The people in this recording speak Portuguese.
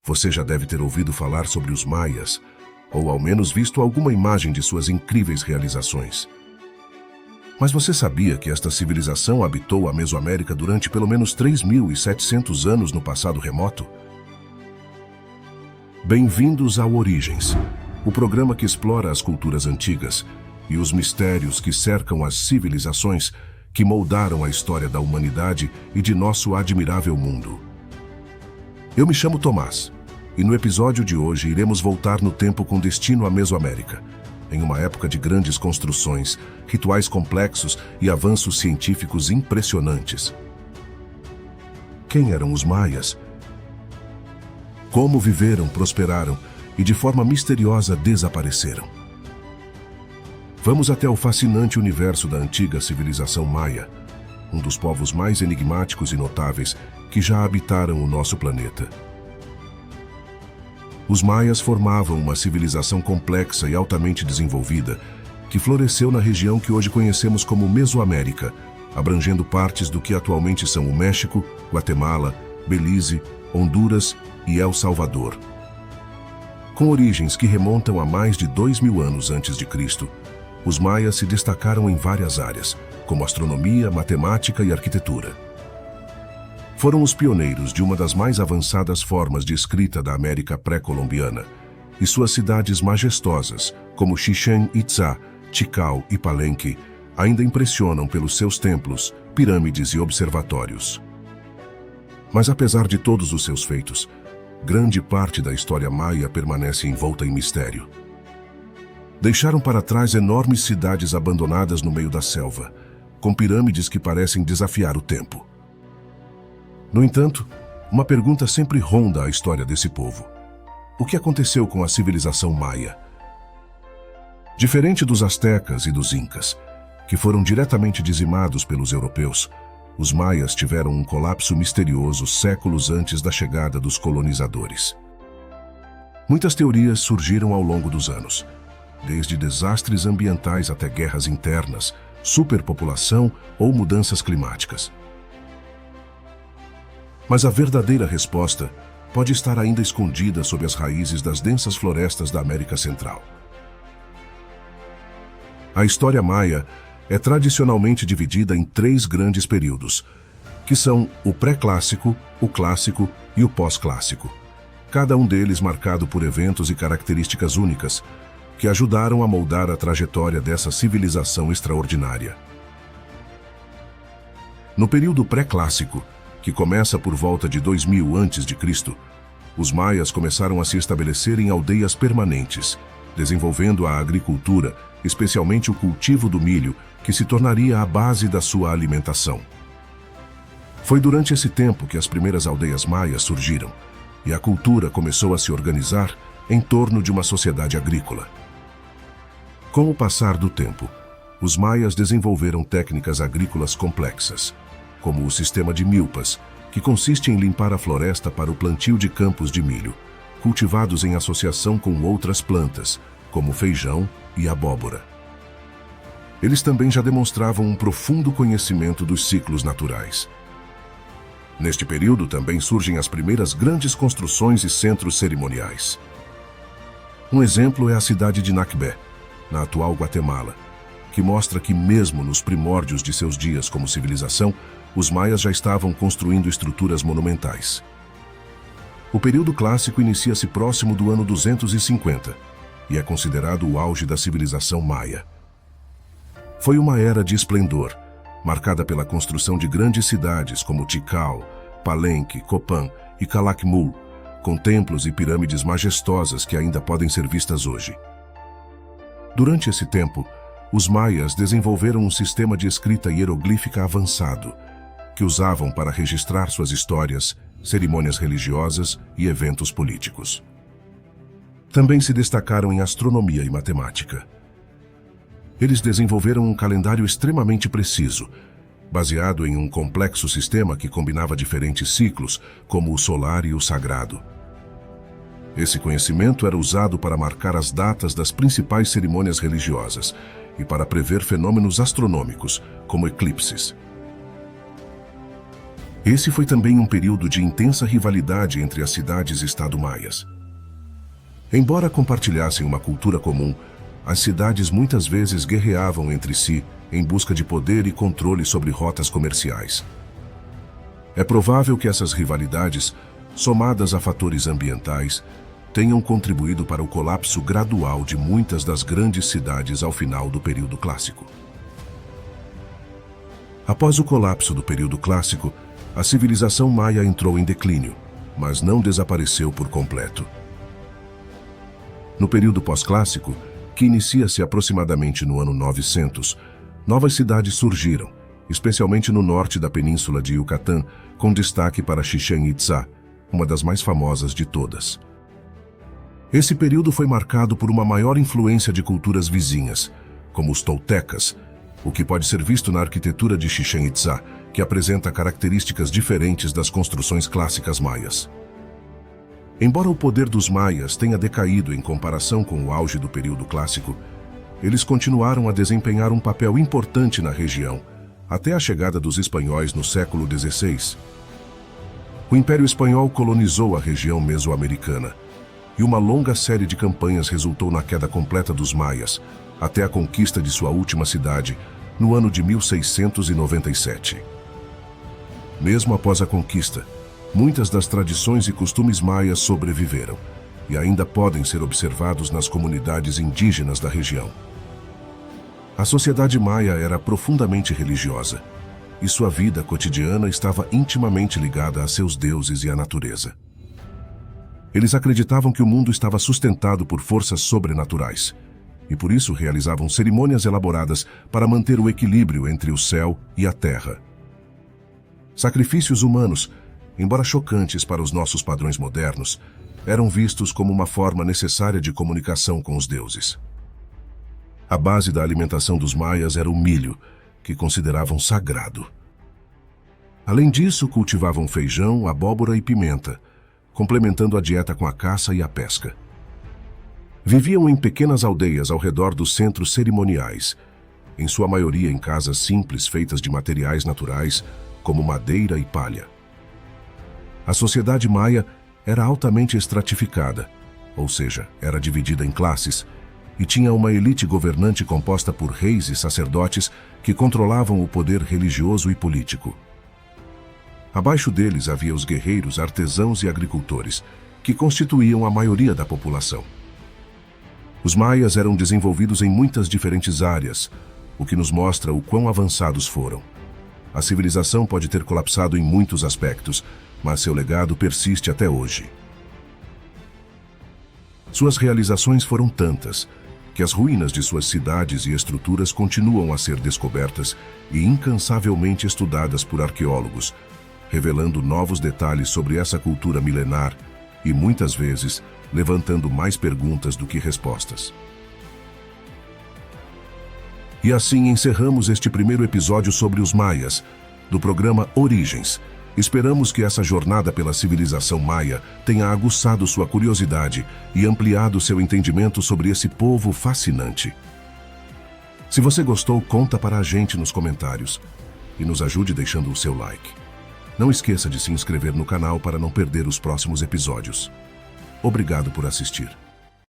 Você já deve ter ouvido falar sobre os maias, ou ao menos visto alguma imagem de suas incríveis realizações. Mas você sabia que esta civilização habitou a Mesoamérica durante pelo menos 3.700 anos no passado remoto? Bem-vindos ao Origens, o programa que explora as culturas antigas e os mistérios que cercam as civilizações que moldaram a história da humanidade e de nosso admirável mundo. Eu me chamo Tomás, e no episódio de hoje iremos voltar no tempo com destino à Mesoamérica, em uma época de grandes construções, rituais complexos e avanços científicos impressionantes. Quem eram os maias? Como viveram, prosperaram e de forma misteriosa desapareceram? Vamos até o fascinante universo da antiga civilização maia, um dos povos mais enigmáticos e notáveis que já habitaram o nosso planeta. Os maias formavam uma civilização complexa e altamente desenvolvida que floresceu na região que hoje conhecemos como Mesoamérica, abrangendo partes do que atualmente são o México, Guatemala, Belize, Honduras e El Salvador. Com origens que remontam a mais de 2.000 anos antes de Cristo, os maias se destacaram em várias áreas, como astronomia, matemática e arquitetura. Foram os pioneiros de uma das mais avançadas formas de escrita da América pré-colombiana, e suas cidades majestosas, como Chichén Itzá, Tikal e Palenque, ainda impressionam pelos seus templos, pirâmides e observatórios. Mas apesar de todos os seus feitos, grande parte da história maia permanece envolta em mistério. Deixaram para trás enormes cidades abandonadas no meio da selva, com pirâmides que parecem desafiar o tempo. No entanto, uma pergunta sempre ronda a história desse povo. O que aconteceu com a civilização maia? Diferente dos astecas e dos incas, que foram diretamente dizimados pelos europeus, os maias tiveram um colapso misterioso séculos antes da chegada dos colonizadores. Muitas teorias surgiram ao longo dos anos, desde desastres ambientais até guerras internas, superpopulação ou mudanças climáticas. Mas a verdadeira resposta pode estar ainda escondida sob as raízes das densas florestas da América Central. A história maia é tradicionalmente dividida em 3 grandes períodos, que são o pré-clássico, o clássico e o pós-clássico, cada um deles marcado por eventos e características únicas que ajudaram a moldar a trajetória dessa civilização extraordinária. No período pré-clássico, que começa por volta de 2000 a.C., os maias começaram a se estabelecer em aldeias permanentes, desenvolvendo a agricultura, especialmente o cultivo do milho, que se tornaria a base da sua alimentação. Foi durante esse tempo que as primeiras aldeias maias surgiram, e a cultura começou a se organizar em torno de uma sociedade agrícola. Com o passar do tempo, os maias desenvolveram técnicas agrícolas complexas, como o sistema de milpas, que consiste em limpar a floresta para o plantio de campos de milho, cultivados em associação com outras plantas, como feijão e abóbora. Eles também já demonstravam um profundo conhecimento dos ciclos naturais. Neste período também surgem as primeiras grandes construções e centros cerimoniais. Um exemplo é a cidade de Nakbé, na atual Guatemala, que mostra que mesmo nos primórdios de seus dias como civilização, os maias já estavam construindo estruturas monumentais. O período clássico inicia-se próximo do ano 250 e é considerado o auge da civilização maia. Foi uma era de esplendor, marcada pela construção de grandes cidades como Tikal, Palenque, Copán e Calakmul, com templos e pirâmides majestosas que ainda podem ser vistas hoje. Durante esse tempo, os maias desenvolveram um sistema de escrita hieroglífica avançado, que usavam para registrar suas histórias, cerimônias religiosas e eventos políticos. Também se destacaram em astronomia e matemática. Eles desenvolveram um calendário extremamente preciso, baseado em um complexo sistema que combinava diferentes ciclos, como o solar e o sagrado. Esse conhecimento era usado para marcar as datas das principais cerimônias religiosas e para prever fenômenos astronômicos, como eclipses. Esse foi também um período de intensa rivalidade entre as cidades-estado maias. Embora compartilhassem uma cultura comum, as cidades muitas vezes guerreavam entre si em busca de poder e controle sobre rotas comerciais. É provável que essas rivalidades, somadas a fatores ambientais, tenham contribuído para o colapso gradual de muitas das grandes cidades ao final do período clássico. Após o colapso do período clássico, a civilização maia entrou em declínio, mas não desapareceu por completo. No período pós-clássico, que inicia-se aproximadamente no ano 900, novas cidades surgiram, especialmente no norte da península de Yucatán, com destaque para Chichén Itzá, uma das mais famosas de todas. Esse período foi marcado por uma maior influência de culturas vizinhas, como os toltecas, o que pode ser visto na arquitetura de Chichén Itzá, que apresenta características diferentes das construções clássicas maias. Embora o poder dos maias tenha decaído em comparação com o auge do período clássico, eles continuaram a desempenhar um papel importante na região, até a chegada dos espanhóis no século XVI. O Império Espanhol colonizou a região mesoamericana, e uma longa série de campanhas resultou na queda completa dos maias, até a conquista de sua última cidade, no ano de 1697. Mesmo após a conquista, muitas das tradições e costumes maias sobreviveram e ainda podem ser observados nas comunidades indígenas da região. A sociedade maia era profundamente religiosa e sua vida cotidiana estava intimamente ligada a seus deuses e à natureza. Eles acreditavam que o mundo estava sustentado por forças sobrenaturais e por isso realizavam cerimônias elaboradas para manter o equilíbrio entre o céu e a terra. Sacrifícios humanos, embora chocantes para os nossos padrões modernos, eram vistos como uma forma necessária de comunicação com os deuses. A base da alimentação dos maias era o milho, que consideravam sagrado. Além disso, cultivavam feijão, abóbora e pimenta, complementando a dieta com a caça e a pesca. Viviam em pequenas aldeias ao redor dos centros cerimoniais, em sua maioria em casas simples feitas de materiais naturais, como madeira e palha. A sociedade maia era altamente estratificada, ou seja, era dividida em classes, e tinha uma elite governante composta por reis e sacerdotes que controlavam o poder religioso e político. Abaixo deles havia os guerreiros, artesãos e agricultores, que constituíam a maioria da população. Os maias eram desenvolvidos em muitas diferentes áreas, o que nos mostra o quão avançados foram. A civilização pode ter colapsado em muitos aspectos, mas seu legado persiste até hoje. Suas realizações foram tantas que as ruínas de suas cidades e estruturas continuam a ser descobertas e incansavelmente estudadas por arqueólogos, revelando novos detalhes sobre essa cultura milenar e, muitas vezes, levantando mais perguntas do que respostas. E assim encerramos este primeiro episódio sobre os maias, do programa Origens. Esperamos que essa jornada pela civilização maia tenha aguçado sua curiosidade e ampliado seu entendimento sobre esse povo fascinante. Se você gostou, conta para a gente nos comentários e nos ajude deixando o seu like. Não esqueça de se inscrever no canal para não perder os próximos episódios. Obrigado por assistir.